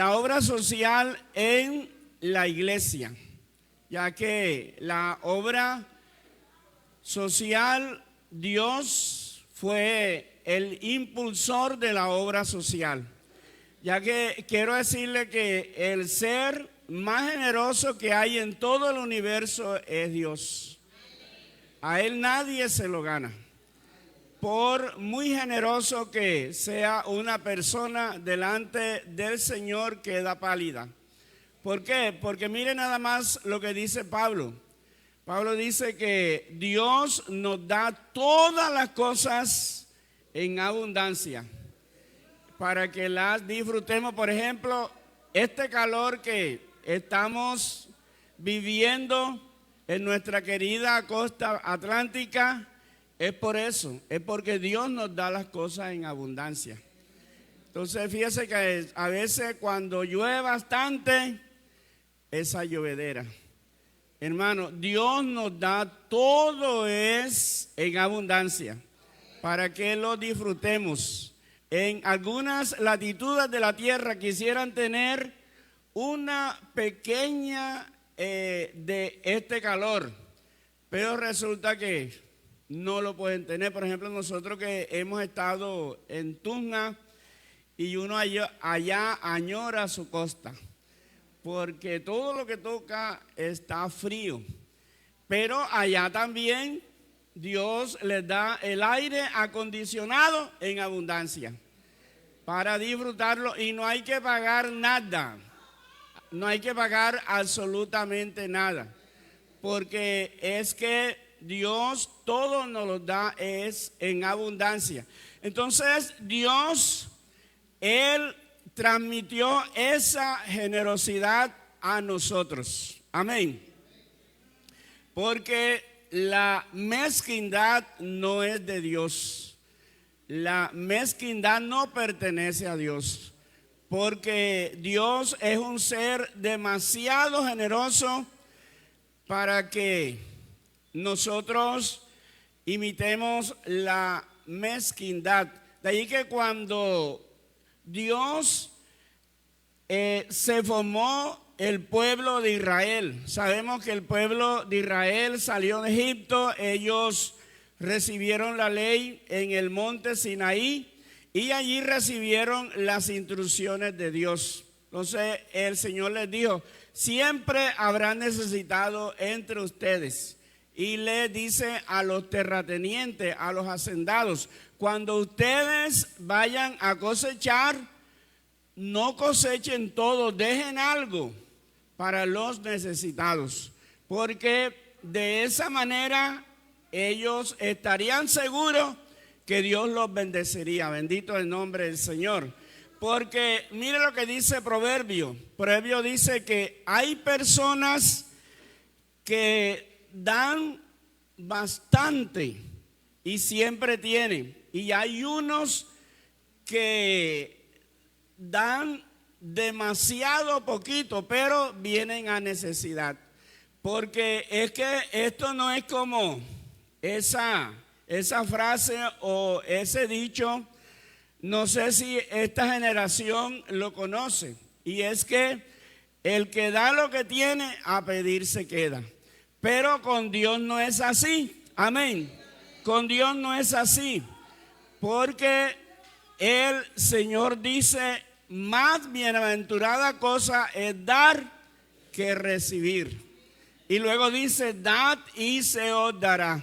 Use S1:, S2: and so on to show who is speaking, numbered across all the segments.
S1: La obra social en la iglesia, ya que la obra social, Dios fue el impulsor de la obra social, ya que quiero decirle que el ser más generoso que hay en todo el universo es Dios. A Él nadie se lo gana. Por muy generoso que sea una persona delante del Señor, queda pálida. ¿Por qué? Porque mire nada más lo que dice Pablo. Pablo dice que Dios nos da todas las cosas en abundancia para que las disfrutemos. Por ejemplo, este calor que estamos viviendo en nuestra querida costa atlántica, es por eso, es porque Dios nos da las cosas en abundancia. Entonces fíjese que a veces cuando llueve bastante, esa llovedera. Hermano, Dios nos da todo es en abundancia para que lo disfrutemos. En algunas latitudes de la tierra quisieran tener una pequeña de este calor, pero resulta que no lo pueden tener. Por ejemplo, nosotros que hemos estado en Tunja y uno allá añora su costa, porque todo lo que toca está frío. Pero allá también Dios les da el aire acondicionado en abundancia para disfrutarlo y no hay que pagar nada. No hay que pagar absolutamente nada, porque es que Dios todo nos lo da es en abundancia. Entonces Dios, Él transmitió esa generosidad a nosotros. Amén. Porque la mezquindad no es de Dios. La mezquindad no pertenece a Dios. Porque Dios es un ser demasiado generoso para que nosotros imitemos la mezquindad. De ahí que cuando Dios se formó el pueblo de Israel, sabemos que el pueblo de Israel salió de Egipto, ellos recibieron la ley en el monte Sinaí y allí recibieron las instrucciones de Dios. Entonces el Señor les dijo: siempre habrá necesitado entre ustedes. Y le dice a los terratenientes, a los hacendados: cuando ustedes vayan a cosechar, no cosechen todo, dejen algo para los necesitados, porque de esa manera ellos estarían seguros que Dios los bendeciría. Bendito el nombre del Señor. Porque mire lo que dice Proverbio. Proverbio dice que hay personas que dan bastante y siempre tienen, y hay unos que dan demasiado poquito pero vienen a necesidad. Porque es que esto no es como esa frase o ese dicho, no sé si esta generación lo conoce, y es que el que da lo que tiene, a pedir se queda. Pero con Dios no es así. Amén. Con Dios no es así. Porque el Señor dice: más bienaventurada cosa es dar que recibir. Y luego dice: dad y se os dará.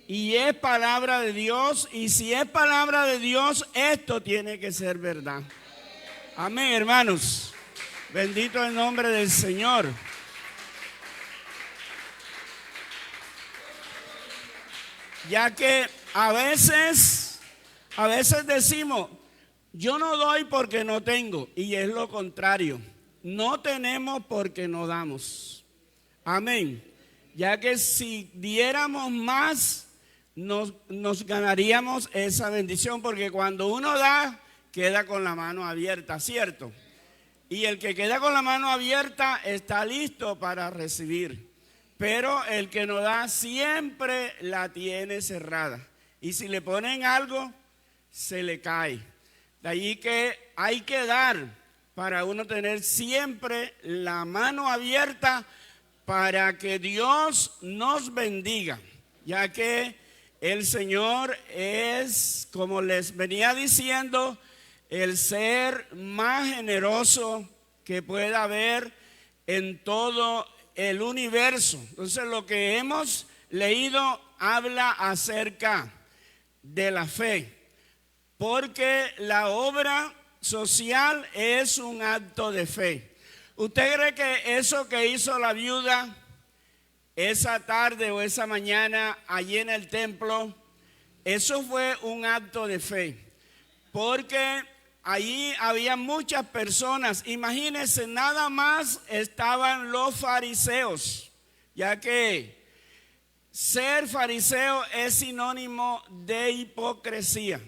S1: Y es palabra de Dios. Y si es palabra de Dios, esto tiene que ser verdad. Amén, hermanos. Bendito el nombre del Señor. Ya que a veces decimos: yo no doy porque no tengo. Y es lo contrario. No tenemos porque no damos. Amén. Ya que si diéramos más, nos ganaríamos esa bendición. Porque cuando uno da, queda con la mano abierta, ¿cierto? Y el que queda con la mano abierta está listo para recibir. Pero el que no da siempre la tiene cerrada. Y si le ponen algo, se le cae. De ahí que hay que dar para uno tener siempre la mano abierta para que Dios nos bendiga, ya que el Señor es, como les venía diciendo, el ser más generoso que pueda haber en todo el universo. Entonces, lo que hemos leído habla acerca de la fe, porque la obra social es un acto de fe. ¿Usted cree que eso que hizo la viuda esa tarde o esa mañana allí en el templo, eso fue un acto de fe? Porque allí había muchas personas. Imagínense, nada más estaban los fariseos, ya que ser fariseo es sinónimo de hipocresía.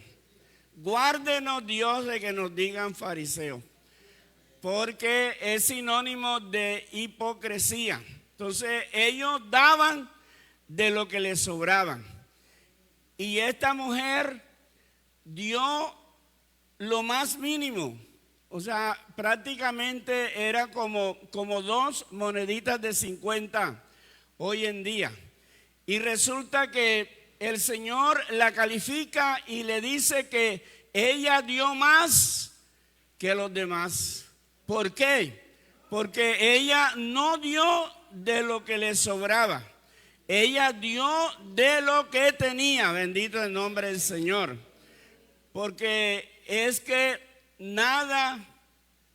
S1: Guárdenos Dios de que nos digan fariseo, porque es sinónimo de hipocresía. Entonces ellos daban de lo que les sobraban. Y esta mujer dio lo más mínimo. O sea, prácticamente era como 2 moneditas de 50 hoy en día. Y resulta que el Señor la califica y le dice que ella dio más que los demás. ¿Por qué? Porque ella no dio de lo que le sobraba. Ella dio de lo que tenía. Bendito el nombre del Señor. Porque es que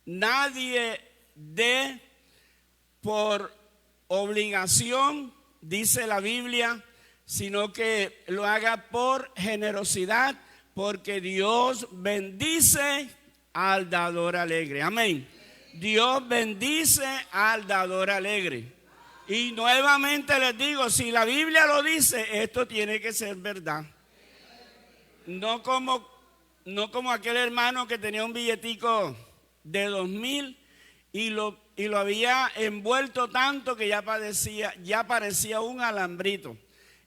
S1: nadie dé por obligación, dice la Biblia, sino que lo haga por generosidad, porque Dios bendice al dador alegre. Amén. Dios bendice al dador alegre. Y nuevamente les digo, si la Biblia lo dice, esto tiene que ser verdad. No como aquel hermano que tenía un billetico de 2,000 y lo había envuelto tanto que ya parecía un alambrito.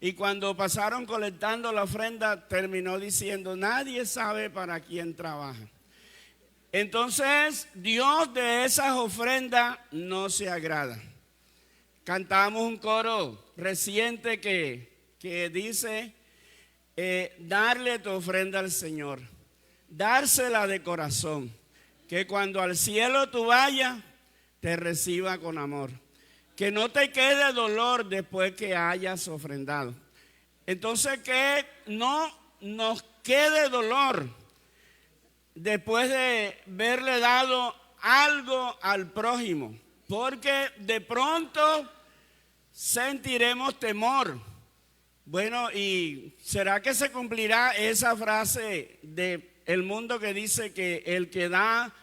S1: Y cuando pasaron colectando la ofrenda, terminó diciendo: nadie sabe para quién trabaja. Entonces, Dios de esas ofrendas no se agrada. Cantamos un coro reciente que dice: darle tu ofrenda al Señor, dársela de corazón, que cuando al cielo tú vayas, te reciba con amor. Que no te quede dolor después que hayas ofrendado. Entonces, que no nos quede dolor después de haberle dado algo al prójimo, porque de pronto sentiremos temor. Bueno, ¿y será que se cumplirá esa frase del mundo que dice que el que da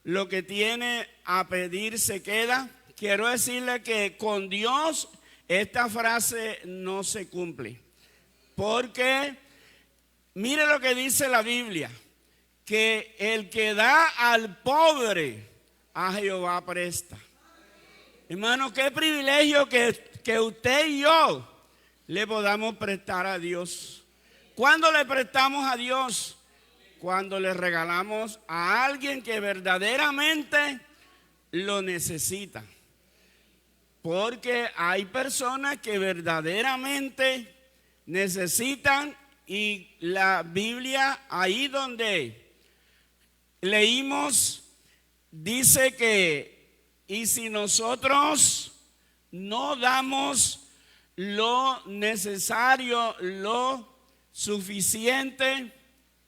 S1: lo que tiene a pedir se queda? Quiero decirle que con Dios esta frase no se cumple, porque mire lo que dice la Biblia, que el que da al pobre, a Jehová presta. Hermano, qué privilegio que usted y yo le podamos prestar a Dios. ¿Cuándo le prestamos a Dios? Cuando le regalamos a alguien que verdaderamente lo necesita. Porque hay personas que verdaderamente necesitan, y la Biblia, ahí donde leímos, dice que y si nosotros no damos lo necesario, lo suficiente,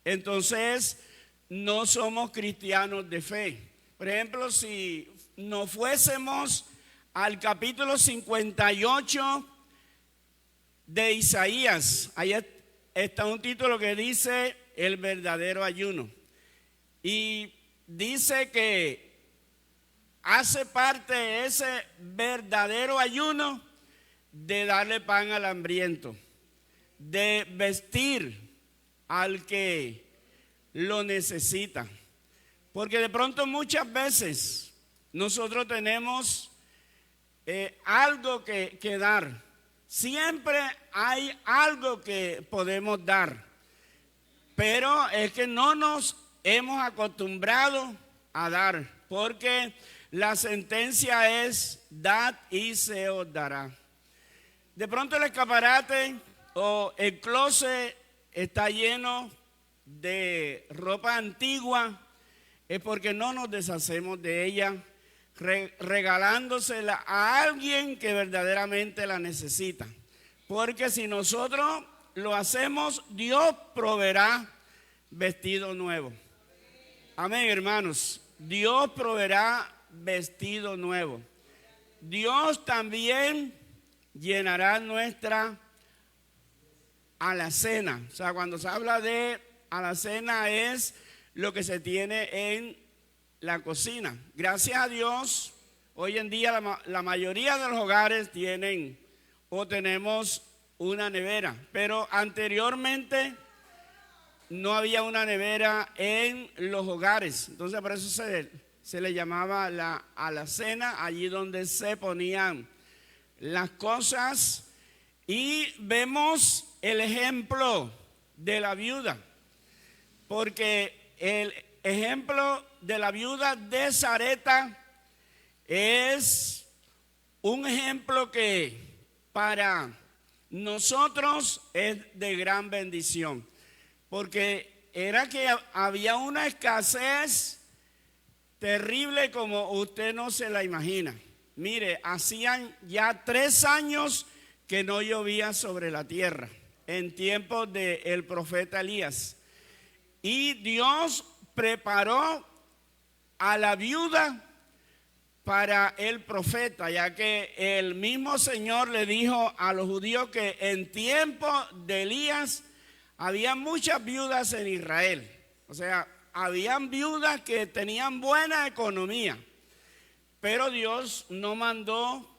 S1: entonces no somos cristianos de fe. Por ejemplo, si nos fuésemos al capítulo 58 de Isaías, ahí está un título que dice el verdadero ayuno, y dice que hace parte de ese verdadero ayuno de darle pan al hambriento, de vestir al que lo necesita, porque de pronto muchas veces nosotros tenemos algo que dar. Siempre hay algo que podemos dar, pero es que no nos hemos acostumbrado a dar. porque la sentencia es: dad y se os dará. De pronto el escaparate o el closet está lleno de ropa antigua, es porque no nos deshacemos de ella, regalándosela a alguien que verdaderamente la necesita. Porque si nosotros lo hacemos, Dios proveerá vestido nuevo. Amén, hermanos. Dios proveerá vestido nuevo. Dios también llenará nuestra alacena. O sea, cuando se habla de alacena es lo que se tiene en la cocina. Gracias a Dios, hoy en día la mayoría de los hogares tienen o tenemos una nevera, pero anteriormente no había una nevera en los hogares. Entonces por eso se le llamaba la alacena, allí donde se ponían las cosas. Y vemos el ejemplo de la viuda, porque el ejemplo de la viuda de Sarepta es un ejemplo que para nosotros es de gran bendición, porque era que había una escasez terrible como usted no se la imagina. Mire, hacían ya 3 años que no llovía sobre la tierra, en tiempos del profeta Elías. Y Dios preparó a la viuda para el profeta, ya que el mismo Señor le dijo a los judíos que en tiempo de Elías había muchas viudas en Israel. O sea, habían viudas que tenían buena economía, pero Dios no mandó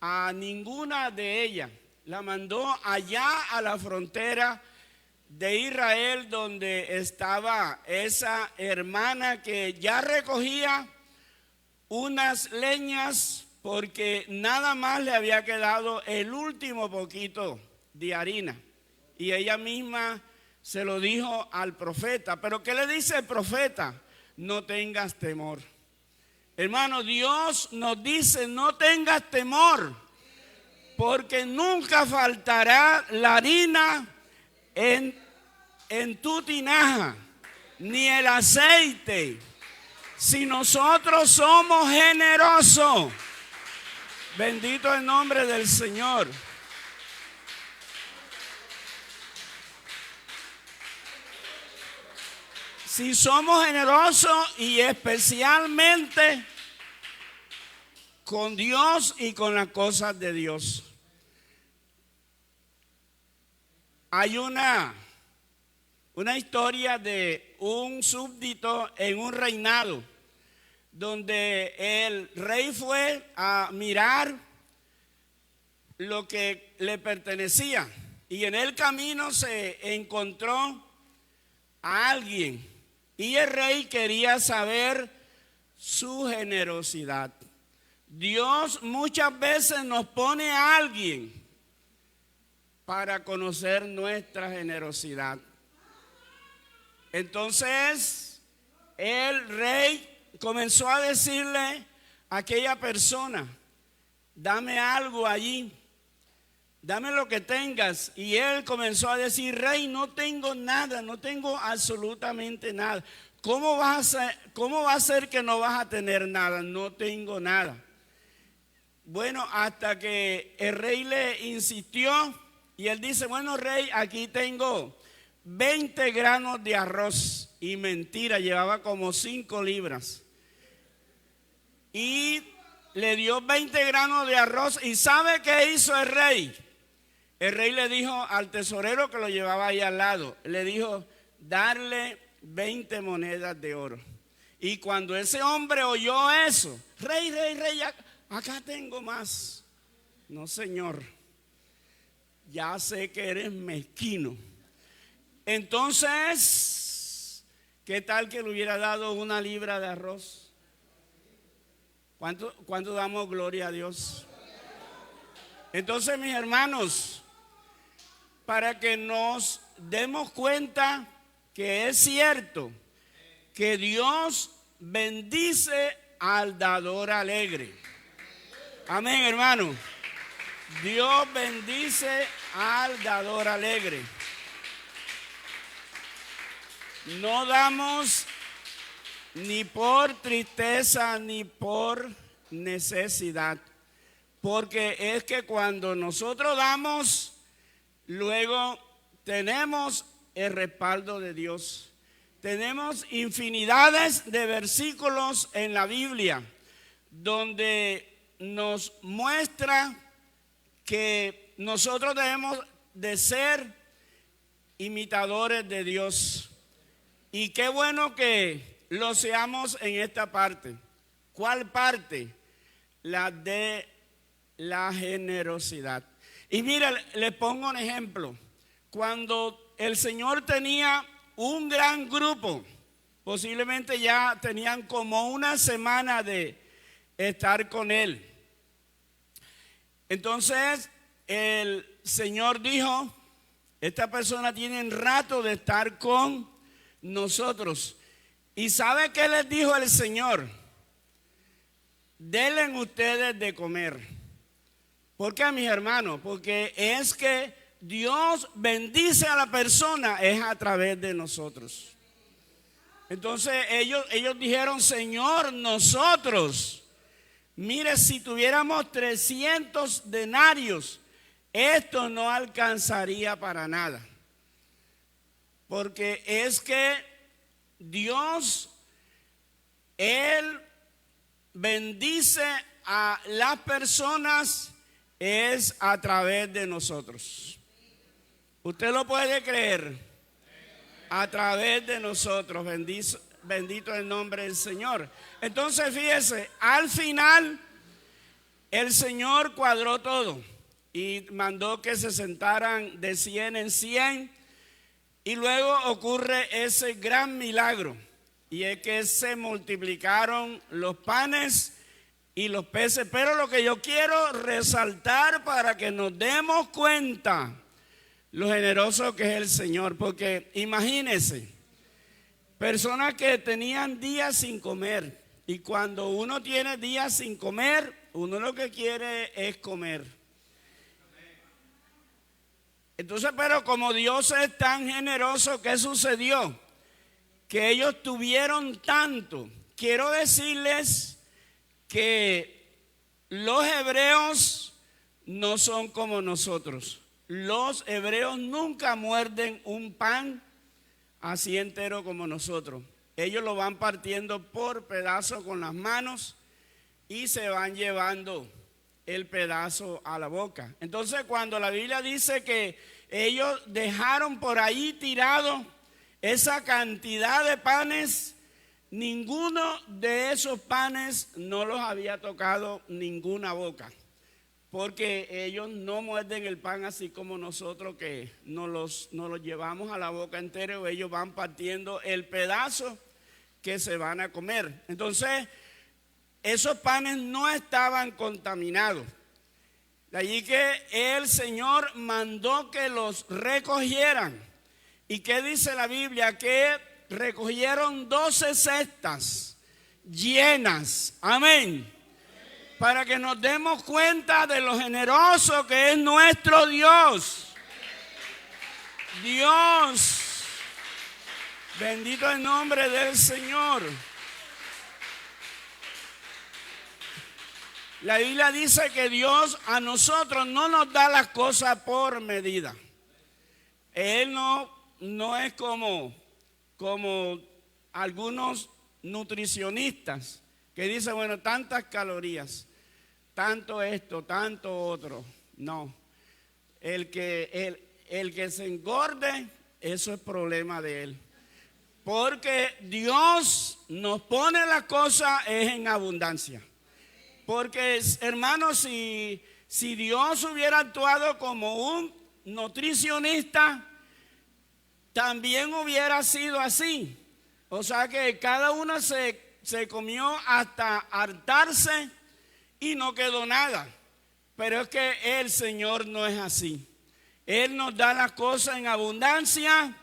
S1: a ninguna de ellas. La mandó allá a la frontera de Israel, donde estaba esa hermana que ya recogía unas leñas porque nada más le había quedado el último poquito de harina. Y ella misma se lo dijo al profeta. ¿Pero qué le dice el profeta? No tengas temor. Hermano, Dios nos dice: no tengas temor, porque nunca faltará la harina en tu tinaja, ni el aceite, si nosotros somos generosos. Bendito el nombre del Señor. Si somos generosos, y especialmente con Dios y con las cosas de Dios. Hay una historia de un súbdito en un reinado, donde el rey fue a mirar lo que le pertenecía, y en el camino se encontró a alguien, y el rey quería saber su generosidad. Dios muchas veces nos pone a alguien para conocer nuestra generosidad. Entonces el rey comenzó a decirle a aquella persona: dame algo allí, dame lo que tengas. Y él comenzó a decir: rey, no tengo nada, no tengo absolutamente nada. ¿Cómo va a ser que no vas a tener nada? No tengo nada. Bueno, hasta que el rey le insistió, y él dice: bueno, rey, aquí tengo 20 granos de arroz. Y mentira, llevaba como 5 libras. Y le dio 20 granos de arroz. ¿Y sabe qué hizo el rey? El rey le dijo al tesorero que lo llevaba ahí al lado, le dijo: darle 20 monedas de oro. Y cuando ese hombre oyó eso: rey, acá tengo más. No, señor, ya sé que eres mezquino. Entonces, ¿qué tal que le hubiera dado 1 libra de arroz? ¿Cuánto damos gloria a Dios? Entonces, mis hermanos, para que nos demos cuenta que es cierto que Dios bendice al dador alegre. Amén, hermano. Dios bendice al dador alegre. No damos ni por tristeza ni por necesidad, porque es que cuando nosotros damos, luego tenemos el respaldo de Dios. Tenemos infinidades de versículos en la Biblia donde nos muestra que nosotros debemos de ser imitadores de Dios. Y qué bueno que lo seamos en esta parte. ¿Cuál parte? La de la generosidad. Y mira, le pongo un ejemplo. Cuando el Señor tenía un gran grupo, posiblemente ya tenían como una semana de estar con Él. Entonces el Señor dijo, esta persona tiene un rato de estar con nosotros. ¿Y sabe qué les dijo el Señor? Denle ustedes de comer. ¿Por qué, mis hermanos? Porque es que Dios bendice a la persona es a través de nosotros. Entonces ellos dijeron, Señor, nosotros, mire, si tuviéramos 300 denarios, esto no alcanzaría para nada. Porque es que Dios, Él bendice a las personas es a través de nosotros. Usted lo puede creer, a través de nosotros. Bendito el nombre del Señor. Entonces fíjese, al final el Señor cuadró todo y mandó que se sentaran de 100 en 100. Y luego ocurre ese gran milagro, y es que se multiplicaron los panes y los peces. Pero lo que yo quiero resaltar para que nos demos cuenta lo generoso que es el Señor, porque imagínense, personas que tenían días sin comer, y cuando uno tiene días sin comer, uno lo que quiere es comer. Entonces, pero como Dios es tan generoso, ¿qué sucedió? Que ellos tuvieron tanto. Quiero decirles que los hebreos no son como nosotros. Los hebreos nunca muerden un pan así entero como nosotros. Ellos lo van partiendo por pedazos con las manos y se van llevando el pedazo a la boca. Entonces, cuando la Biblia dice que ellos dejaron por ahí tirado esa cantidad de panes, ninguno de esos panes no los había tocado ninguna boca, porque ellos no muerden el pan así como nosotros, que nos los llevamos a la boca entero. Ellos van partiendo el pedazo que se van a comer. Entonces, esos panes no estaban contaminados. De allí que el Señor mandó que los recogieran. ¿Y qué dice la Biblia? Que recogieron 12 cestas llenas. Amén. Para que nos demos cuenta de lo generoso que es nuestro Dios. Dios, bendito el nombre del Señor. La Biblia dice que Dios a nosotros no nos da las cosas por medida. Él no es como algunos nutricionistas que dicen, bueno, tantas calorías, tanto esto, tanto otro. No, el que se engorde, eso es problema de él. Porque Dios nos pone las cosas es en abundancia. Porque, hermanos, si Dios hubiera actuado como un nutricionista, también hubiera sido así. O sea que cada uno se comió hasta hartarse y no quedó nada. Pero es que el Señor no es así. Él nos da las cosas en abundancia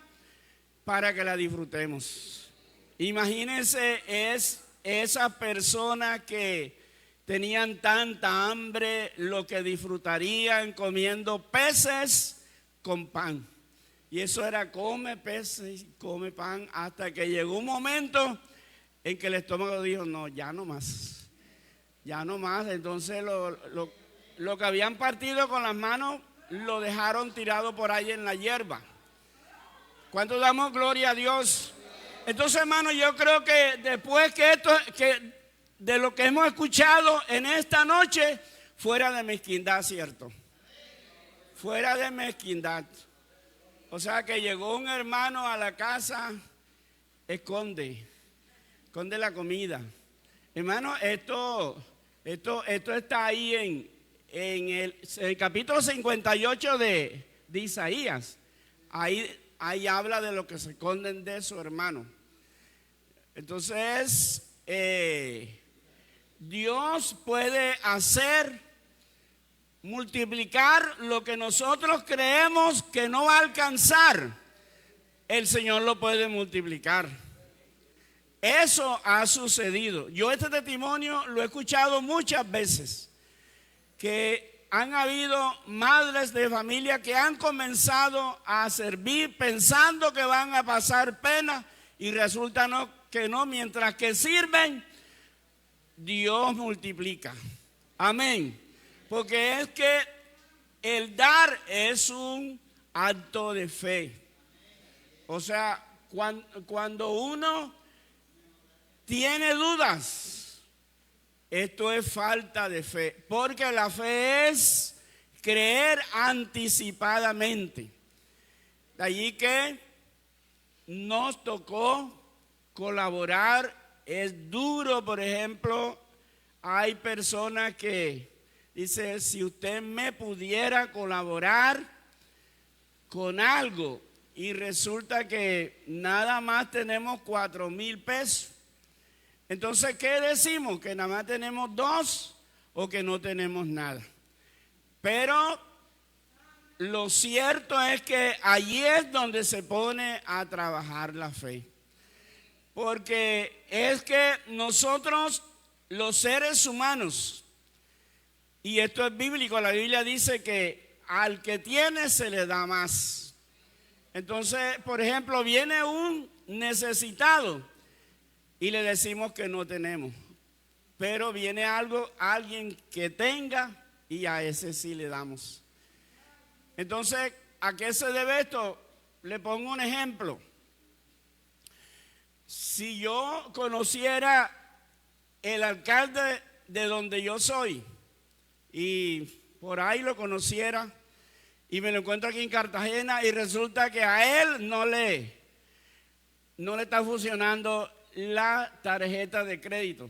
S1: para que la disfrutemos. Imagínense, es esas personas que tenían tanta hambre, lo que disfrutarían comiendo peces con pan. Y eso era come peces, come pan, hasta que llegó un momento en que el estómago dijo, no, ya no más. Ya no más. Entonces lo que habían partido con las manos lo dejaron tirado por ahí en la hierba. ¿Cuánto damos gloria a Dios? Entonces, hermano, yo creo que después que de lo que hemos escuchado en esta noche, fuera de mezquindad, ¿cierto? Fuera de mezquindad. O sea que llegó un hermano a la casa, esconde la comida. Hermano, esto está ahí en el capítulo 58 de Isaías. Ahí habla de lo que se esconden de su hermano. Entonces, Dios puede multiplicar lo que nosotros creemos que no va a alcanzar. El Señor lo puede multiplicar. Eso ha sucedido. Yo este testimonio lo he escuchado muchas veces, que han habido madres de familia que han comenzado a servir pensando que van a pasar pena y resulta que no, mientras que sirven, Dios multiplica. Amén. Porque es que el dar es un acto de fe. O sea, cuando uno tiene dudas, esto es falta de fe, porque la fe es creer anticipadamente. De allí que nos tocó colaborar. Es duro, por ejemplo, hay personas que dicen, si usted me pudiera colaborar con algo, y resulta que nada más tenemos 4,000 pesos. Entonces, ¿qué decimos? ¿Que nada más tenemos 2 o que no tenemos nada? Pero lo cierto es que allí es donde se pone a trabajar la fe. Porque es que nosotros, los seres humanos, y esto es bíblico, la Biblia dice que al que tiene se le da más. Entonces, por ejemplo, viene un necesitado y le decimos que no tenemos, pero viene alguien que tenga y a ese sí le damos. Entonces, ¿a qué se debe esto? Le pongo un ejemplo. Si yo conociera el alcalde de donde yo soy y por ahí lo conociera y me lo encuentro aquí en Cartagena y resulta que a él no le está funcionando la tarjeta de crédito.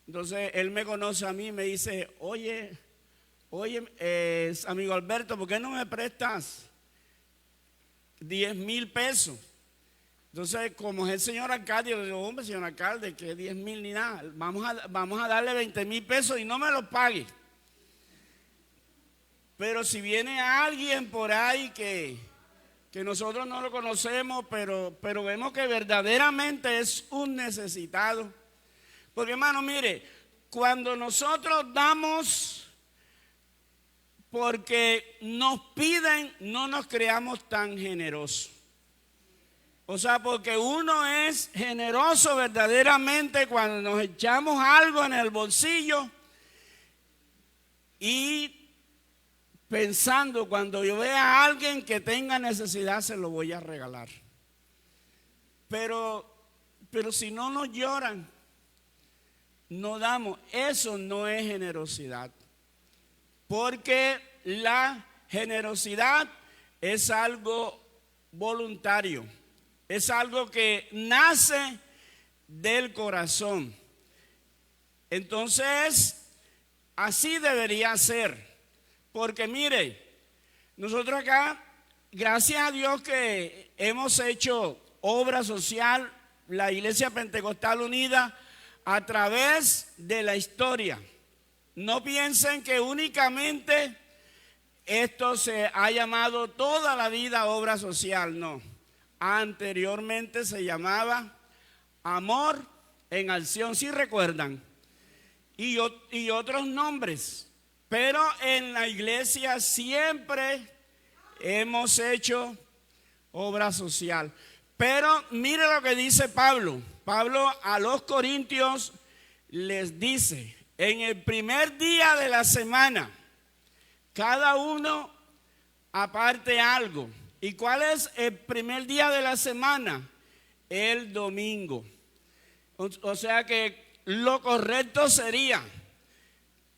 S1: Entonces él me conoce a mí y me dice, oye, amigo Alberto, ¿por qué no me prestas 10,000 pesos? Entonces, como es el señor alcalde, yo digo, hombre, señor alcalde, que 10,000 ni nada, vamos a darle 20,000 pesos y no me los pague. Pero si viene alguien por ahí que nosotros no lo conocemos, pero vemos que verdaderamente es un necesitado. Porque, hermano, mire, cuando nosotros damos porque nos piden, no nos creamos tan generosos. O sea, porque uno es generoso verdaderamente cuando nos echamos algo en el bolsillo y pensando, cuando yo vea a alguien que tenga necesidad, se lo voy a regalar. Pero si no nos lloran, no damos. Eso no es generosidad. Porque la generosidad es algo voluntario. Es algo que nace del corazón. Entonces, así debería ser. Porque mire, nosotros acá, gracias a Dios que hemos hecho obra social, la Iglesia Pentecostal Unida, a través de la historia. No piensen que únicamente esto se ha llamado toda la vida obra social, no. Anteriormente se llamaba amor en acción, si recuerdan, y otros nombres. Pero en la iglesia siempre hemos hecho obra social. Pero mire lo que dice Pablo. Pablo a los corintios les dice, en el primer día de la semana, cada uno aparte algo. ¿Y cuál es el primer día de la semana? El domingo. O sea que lo correcto sería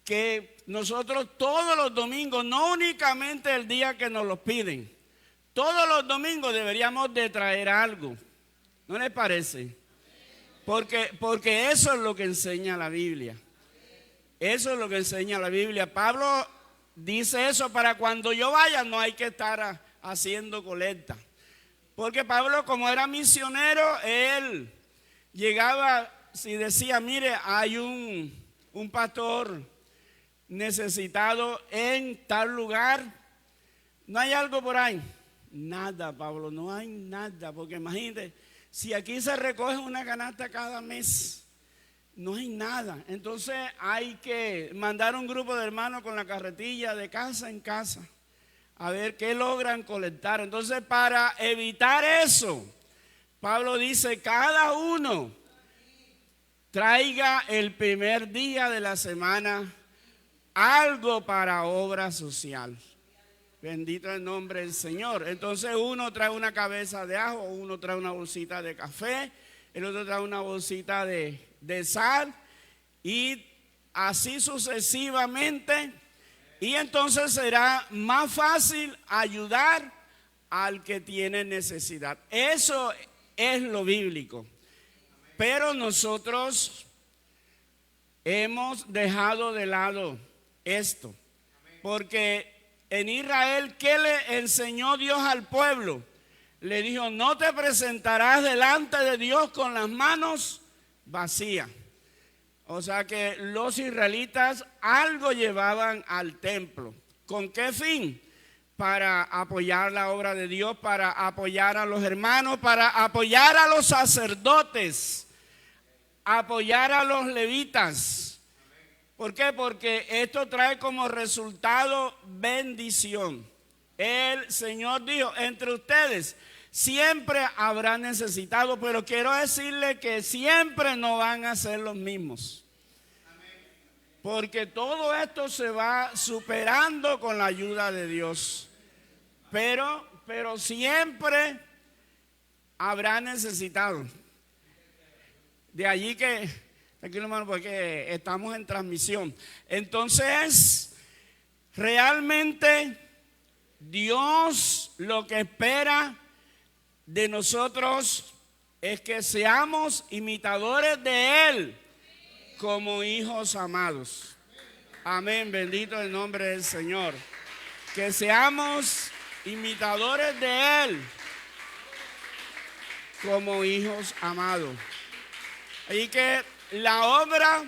S1: que nosotros todos los domingos, no únicamente el día que nos los piden, todos los domingos deberíamos de traer algo. ¿No les parece? Porque eso es lo que enseña la Biblia. Eso es lo que enseña la Biblia. Pablo dice eso, para cuando yo vaya no hay que estar haciendo colecta. Porque Pablo, como era misionero, él llegaba y decía, mire, hay un pastor necesitado en tal lugar. ¿No hay algo por ahí? Nada, Pablo, no hay nada. Porque imagínate, si aquí se recoge una canasta cada mes, no hay nada. Entonces hay que mandar un grupo de hermanos con la carretilla de casa en casa a ver qué logran colectar. Entonces, para evitar eso, Pablo dice, cada uno traiga el primer día de la semana algo para obra social. Bendito el nombre del Señor. Entonces uno trae una cabeza de ajo, uno trae una bolsita de café, el otro trae una bolsita de sal, y así sucesivamente. Y entonces será más fácil ayudar al que tiene necesidad. Eso es lo bíblico. Pero nosotros hemos dejado de lado esto. Porque en Israel, ¿qué le enseñó Dios al pueblo? Le dijo, no te presentarás delante de Dios con las manos vacías. O sea que los israelitas algo llevaban al templo. ¿Con qué fin? Para apoyar la obra de Dios, para apoyar a los hermanos, para apoyar a los sacerdotes, apoyar a los levitas. ¿Por qué? Porque esto trae como resultado bendición. El Señor dijo, entre ustedes siempre habrá necesitado, pero quiero decirle que siempre no van a ser los mismos. Porque todo esto se va superando con la ayuda de Dios. Pero siempre habrá necesitado. De allí que, tranquilo hermano, porque estamos en transmisión. Entonces, realmente Dios lo que espera de nosotros es que seamos imitadores de Él como hijos amados. Amén, bendito el nombre del Señor. Que seamos imitadores de Él como hijos amados. Y que la obra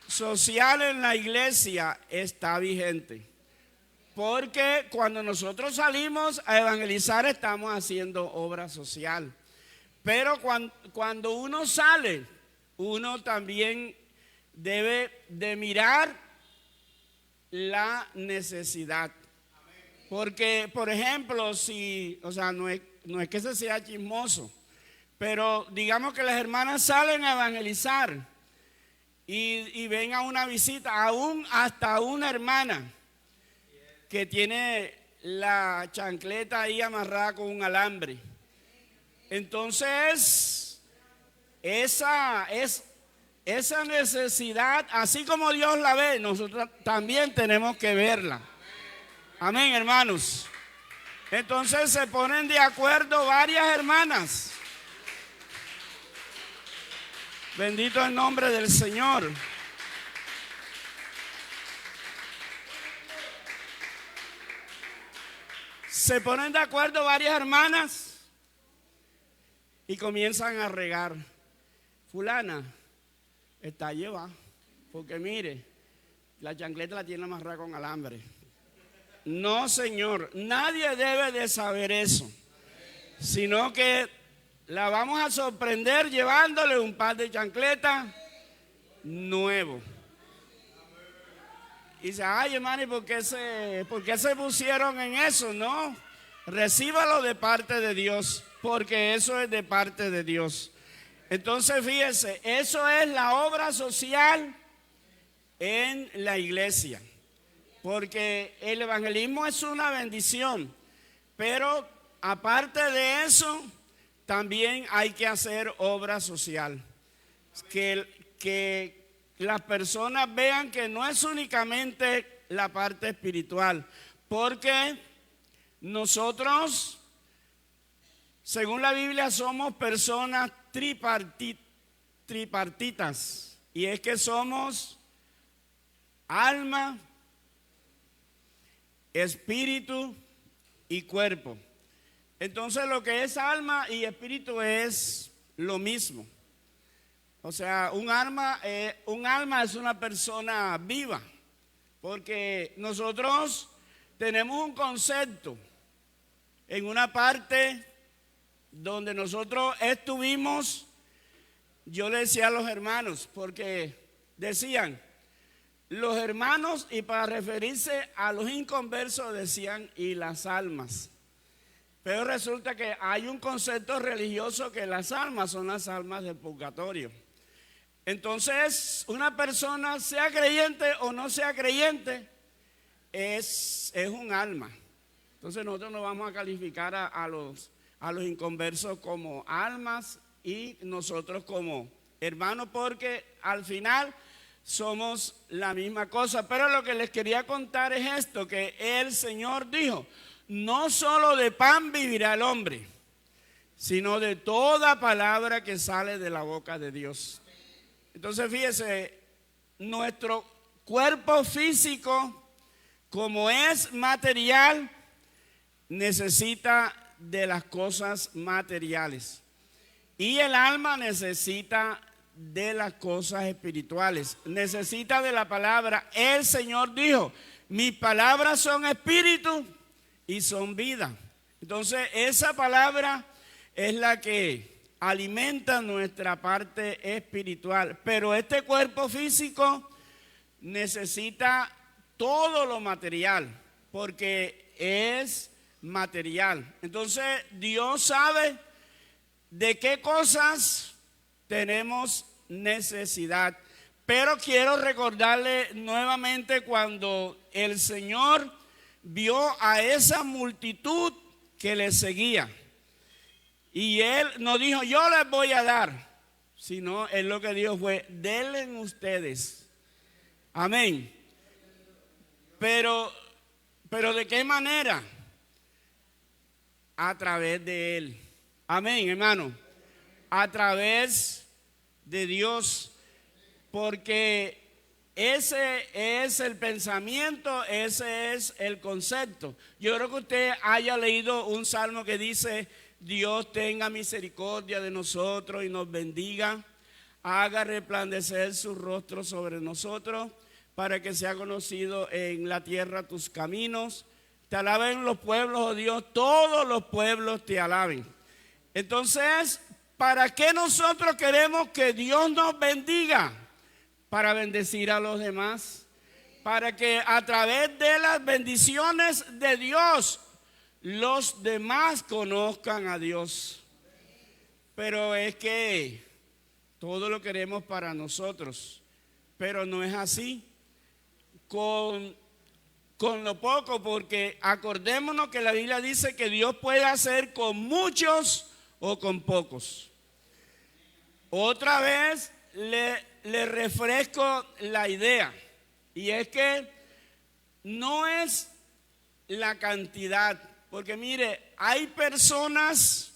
S1: social en la iglesia está vigente. Porque cuando nosotros salimos a evangelizar estamos haciendo obra social. Pero cuando uno sale, uno también debe de mirar la necesidad. Porque, por ejemplo, no es que se sea chismoso, pero digamos que las hermanas salen a evangelizar y ven a una visita, aún hasta una hermana que tiene la chancleta ahí amarrada con un alambre. Entonces, esa necesidad, así como Dios la ve, nosotros también tenemos que verla. Amén, hermanos. Entonces se ponen de acuerdo varias hermanas. Bendito el nombre del Señor. Se ponen de acuerdo varias hermanas y comienzan a regar. Fulana está llevada, porque mire, la chancleta la tiene amarrada con alambre. No, señor, nadie debe de saber eso, sino que La vamos a sorprender llevándole un par de chancletas nuevo. Y dice, ay hermano, ¿y por qué se pusieron en eso? No, recíbalo de parte de Dios, porque eso es de parte de Dios. Entonces fíjese, eso es la obra social en la iglesia, porque el evangelismo es una bendición, pero aparte de eso, también hay que hacer obra social, que las personas vean que no es únicamente la parte espiritual, porque nosotros, según la Biblia, somos personas tripartitas, y es que somos alma, espíritu y cuerpo. Entonces lo que es alma y espíritu es lo mismo. O sea, un alma es una persona viva, porque nosotros tenemos un concepto en una parte donde nosotros estuvimos. Yo le decía a los hermanos, porque decían los hermanos, y para referirse a los inconversos decían y las almas. Pero resulta que hay un concepto religioso que las almas son las almas del purgatorio. Entonces, una persona, sea creyente o no sea creyente, es un alma. Entonces nosotros no vamos a calificar a los inconversos como almas y nosotros como hermanos, porque al final somos la misma cosa. Pero lo que les quería contar es esto, que el Señor dijo, no solo de pan vivirá el hombre, sino de toda palabra que sale de la boca de Dios. Entonces fíjese, nuestro cuerpo físico, como es material, necesita de las cosas materiales, y el alma necesita de las cosas espirituales, necesita de la palabra. El Señor dijo, mis palabras son espíritu y son vida. Entonces esa palabra es la que alimenta nuestra parte espiritual, pero este cuerpo físico necesita todo lo material, porque es material. Entonces Dios sabe de qué cosas tenemos necesidad. Pero quiero recordarle nuevamente cuando el Señor vio a esa multitud que le seguía, y Él no dijo yo les voy a dar, sino Él lo que dijo fue denle ustedes. Amén. Pero ¿de qué manera? A través de Él. Amén, hermano. A través de Dios, porque ese es el pensamiento, ese es el concepto. Yo creo que usted haya leído un salmo que dice, Dios tenga misericordia de nosotros y nos bendiga, haga resplandecer su rostro sobre nosotros, para que sea conocido en la tierra tus caminos. Te alaben los pueblos, oh Dios, todos los pueblos te alaben. Entonces, ¿para qué nosotros queremos que Dios nos bendiga? Para bendecir a los demás, para que a través de las bendiciones de Dios los demás conozcan a Dios. Pero es que todo lo queremos para nosotros, pero no es así con lo poco, porque acordémonos que la Biblia dice que Dios puede hacer con muchos o con pocos. Otra vez le refresco la idea, y es que no es la cantidad, porque mire, hay personas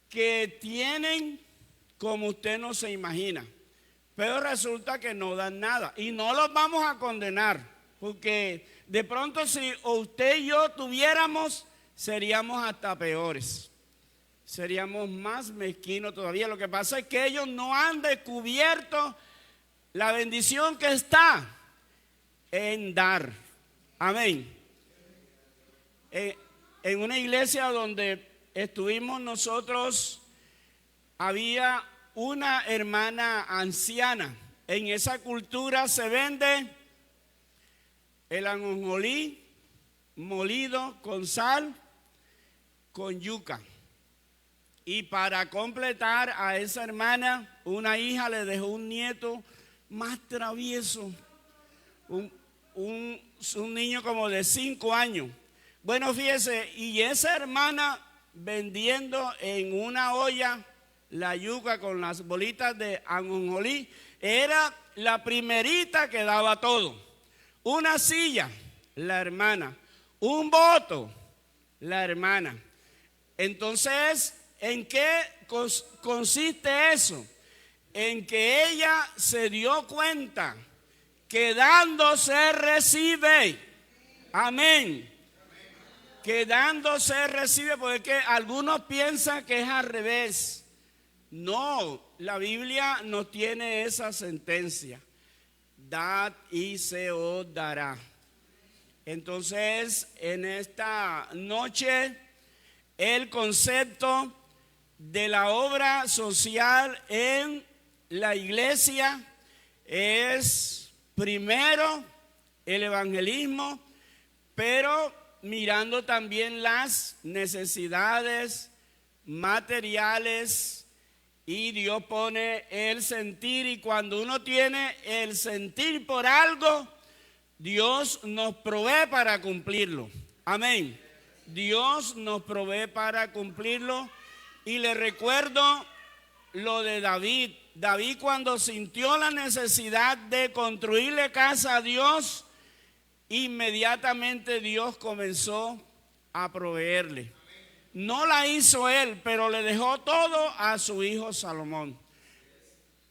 S1: que tienen como usted no se imagina, pero resulta que no dan nada, y no los vamos a condenar, porque de pronto si usted y yo tuviéramos, seríamos hasta peores. Seríamos más mezquinos todavía. Lo que pasa es que ellos no han descubierto la bendición que está en dar. Amén. En una iglesia donde estuvimos nosotros, había una hermana anciana. En esa cultura se vende el ajonjolí molido con sal, con yuca. Y para completar a esa hermana, una hija le dejó un nieto más travieso, un niño como de 5 años. Bueno, fíjese, y esa hermana vendiendo en una olla la yuca con las bolitas de ajonjolí, era la primerita que daba todo. Una silla, la hermana. Un voto, la hermana. Entonces, ¿en qué consiste eso? En que ella se dio cuenta que dando se recibe. Amén. Que dando se recibe, porque algunos piensan que es al revés. No, la Biblia no tiene esa sentencia. Dad y se os dará. Entonces, en esta noche, el concepto de la obra social en la iglesia es primero el evangelismo, pero mirando también las necesidades materiales, y Dios pone el sentir, y cuando uno tiene el sentir por algo, Dios nos provee para cumplirlo. Amén. Dios nos provee para cumplirlo. Y le recuerdo lo de David. David, cuando sintió la necesidad de construirle casa a Dios, inmediatamente Dios comenzó a proveerle. No la hizo él, pero le dejó todo a su hijo Salomón.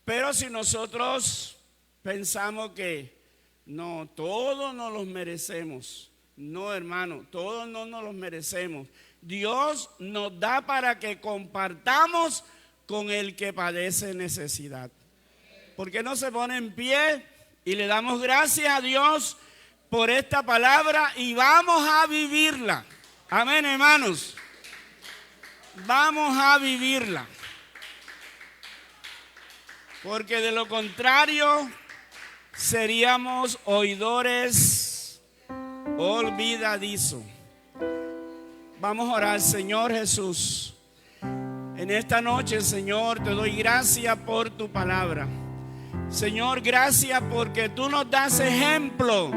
S1: Pero si nosotros pensamos que no, todos nos los merecemos. No, hermano, todos no nos los merecemos. Dios nos da para que compartamos con el que padece necesidad. ¿Por qué no se pone en pie y le damos gracias a Dios por esta palabra y vamos a vivirla? Amén, hermanos. Vamos a vivirla. Porque de lo contrario seríamos oidores olvidadizos. Vamos a orar. Señor Jesús, en esta noche, Señor, te doy gracias por tu palabra. Señor, gracias porque tú nos das ejemplo,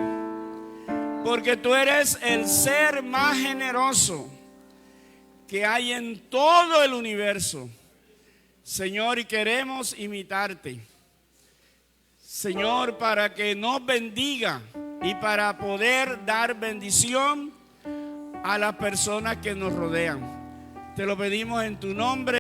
S1: porque tú eres el ser más generoso que hay en todo el universo. Señor, y queremos imitarte, Señor, para que nos bendiga y para poder dar bendición a las personas que nos rodean. Te lo pedimos en tu nombre.